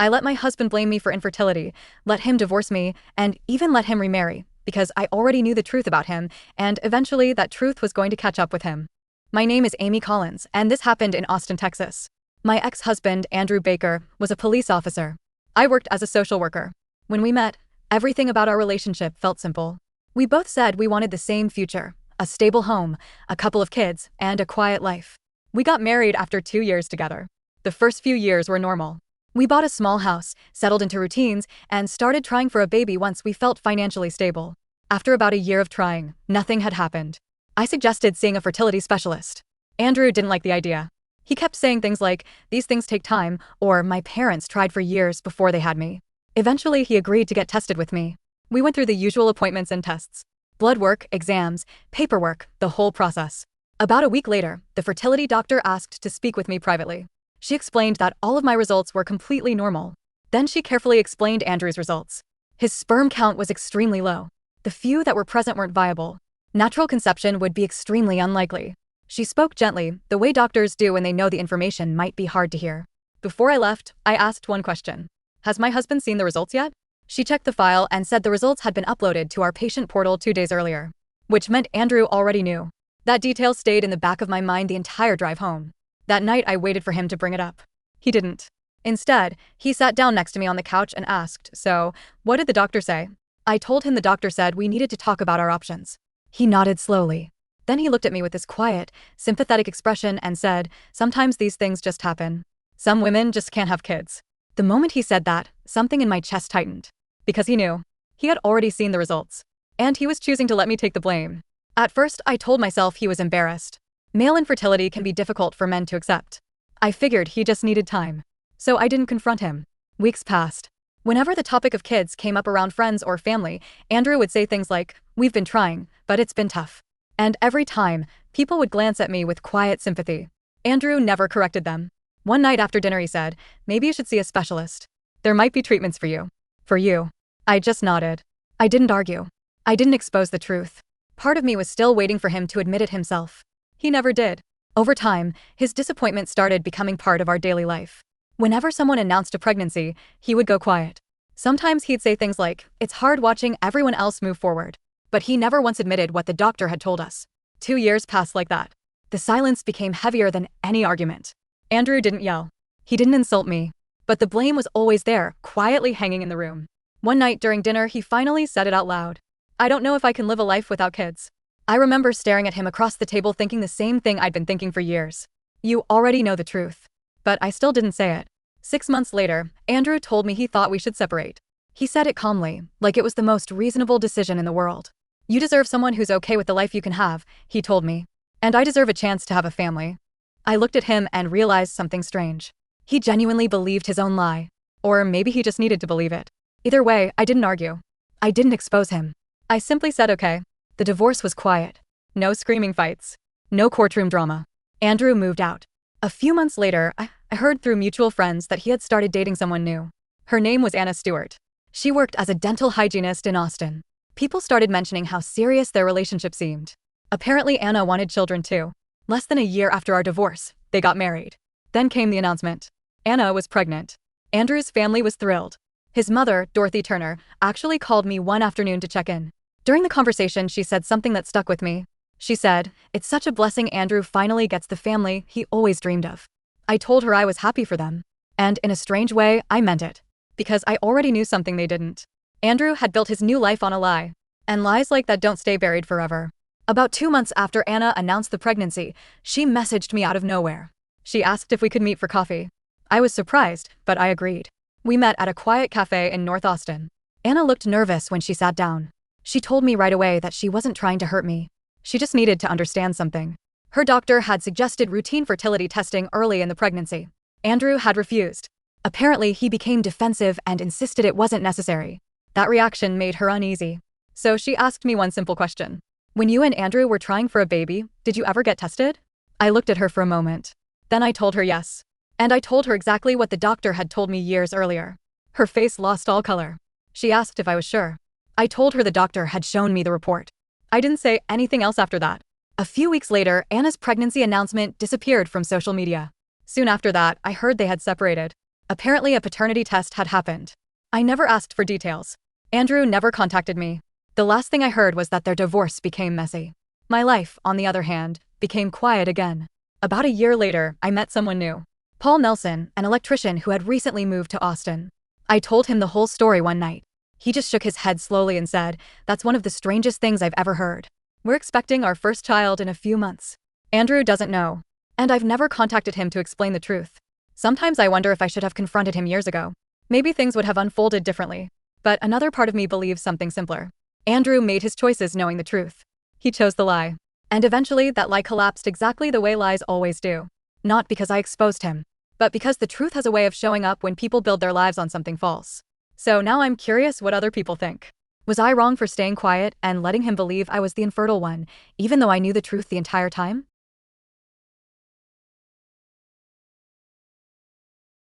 I let my husband blame me for infertility, let him divorce me, and even let him remarry, because I already knew the truth about him, and eventually that truth was going to catch up with him. My name is Amy Collins, and this happened in Austin, Texas. My ex-husband, Andrew Baker, was a police officer. I worked as a social worker. When we met, everything about our relationship felt simple. We both said we wanted the same future, a stable home, a couple of kids, and a quiet life. We got married after 2 years together. The first few years were normal. We bought a small house, settled into routines, and started trying for a baby once we felt financially stable. After about a year of trying, nothing had happened. I suggested seeing a fertility specialist. Andrew didn't like the idea. He kept saying things like, "These things take time," or "My parents tried for years before they had me." Eventually, he agreed to get tested with me. We went through the usual appointments and tests. Blood work, exams, paperwork, the whole process. About a week later, the fertility doctor asked to speak with me privately. She explained that all of my results were completely normal. Then she carefully explained Andrew's results. His sperm count was extremely low. The few that were present weren't viable. Natural conception would be extremely unlikely. She spoke gently, the way doctors do when they know the information might be hard to hear. Before I left, I asked one question. "Has my husband seen the results yet?" She checked the file and said the results had been uploaded to our patient portal 2 days earlier, which meant Andrew already knew. That detail stayed in the back of my mind the entire drive home. That night, I waited for him to bring it up. He didn't. Instead, he sat down next to me on the couch and asked, "So, what did the doctor say?" I told him the doctor said we needed to talk about our options. He nodded slowly. Then he looked at me with this quiet, sympathetic expression and said, "Sometimes these things just happen. Some women just can't have kids." The moment he said that, something in my chest tightened. Because he knew. He had already seen the results. And he was choosing to let me take the blame. At first, I told myself he was embarrassed. Male infertility can be difficult for men to accept. I figured he just needed time. So I didn't confront him. Weeks passed. Whenever the topic of kids came up around friends or family, Andrew would say things like, "We've been trying, but it's been tough." And every time, people would glance at me with quiet sympathy. Andrew never corrected them. One night after dinner he said, "Maybe you should see a specialist. There might be treatments for you." For you. I just nodded. I didn't argue. I didn't expose the truth. Part of me was still waiting for him to admit it himself. He never did. Over time, his disappointment started becoming part of our daily life. Whenever someone announced a pregnancy, he would go quiet. Sometimes he'd say things like, "It's hard watching everyone else move forward." But he never once admitted what the doctor had told us. 2 years passed like that. The silence became heavier than any argument. Andrew didn't yell. He didn't insult me. But the blame was always there, quietly hanging in the room. One night during dinner, he finally said it out loud. "I don't know if I can live a life without kids." I remember staring at him across the table thinking the same thing I'd been thinking for years. You already know the truth. But I still didn't say it. 6 months later, Andrew told me he thought we should separate. He said it calmly, like it was the most reasonable decision in the world. "You deserve someone who's okay with the life you can have," he told me. "And I deserve a chance to have a family." I looked at him and realized something strange. He genuinely believed his own lie. Or maybe he just needed to believe it. Either way, I didn't argue. I didn't expose him. I simply said okay. The divorce was quiet. No screaming fights. No courtroom drama. Andrew moved out. A few months later, I heard through mutual friends that he had started dating someone new. Her name was Anna Stewart. She worked as a dental hygienist in Austin. People started mentioning how serious their relationship seemed. Apparently, Anna wanted children too. Less than a year after our divorce, they got married. Then came the announcement. Anna was pregnant. Andrew's family was thrilled. His mother, Dorothy Turner, actually called me one afternoon to check in. During the conversation, she said something that stuck with me. She said, "It's such a blessing Andrew finally gets the family he always dreamed of." I told her I was happy for them. And in a strange way, I meant it. Because I already knew something they didn't. Andrew had built his new life on a lie. And lies like that don't stay buried forever. About 2 months after Anna announced the pregnancy, she messaged me out of nowhere. She asked if we could meet for coffee. I was surprised, but I agreed. We met at a quiet cafe in North Austin. Anna looked nervous when she sat down. She told me right away that she wasn't trying to hurt me. She just needed to understand something. Her doctor had suggested routine fertility testing early in the pregnancy. Andrew had refused. Apparently, he became defensive and insisted it wasn't necessary. That reaction made her uneasy. So she asked me one simple question. "When you and Andrew were trying for a baby, did you ever get tested?" I looked at her for a moment. Then I told her yes. And I told her exactly what the doctor had told me years earlier. Her face lost all color. She asked if I was sure. I told her the doctor had shown me the report. I didn't say anything else after that. A few weeks later, Anna's pregnancy announcement disappeared from social media. Soon after that, I heard they had separated. Apparently a paternity test had happened. I never asked for details. Andrew never contacted me. The last thing I heard was that their divorce became messy. My life, on the other hand, became quiet again. About a year later, I met someone new. Paul Nelson, an electrician who had recently moved to Austin. I told him the whole story one night. He just shook his head slowly and said, "That's one of the strangest things I've ever heard. We're expecting our first child in a few months." Andrew doesn't know. And I've never contacted him to explain the truth. Sometimes I wonder if I should have confronted him years ago. Maybe things would have unfolded differently. But another part of me believes something simpler. Andrew made his choices knowing the truth. He chose the lie. And eventually that lie collapsed exactly the way lies always do. Not because I exposed him, but because the truth has a way of showing up when people build their lives on something false. So now I'm curious what other people think. Was I wrong for staying quiet and letting him believe I was the infertile one, even though I knew the truth the entire time?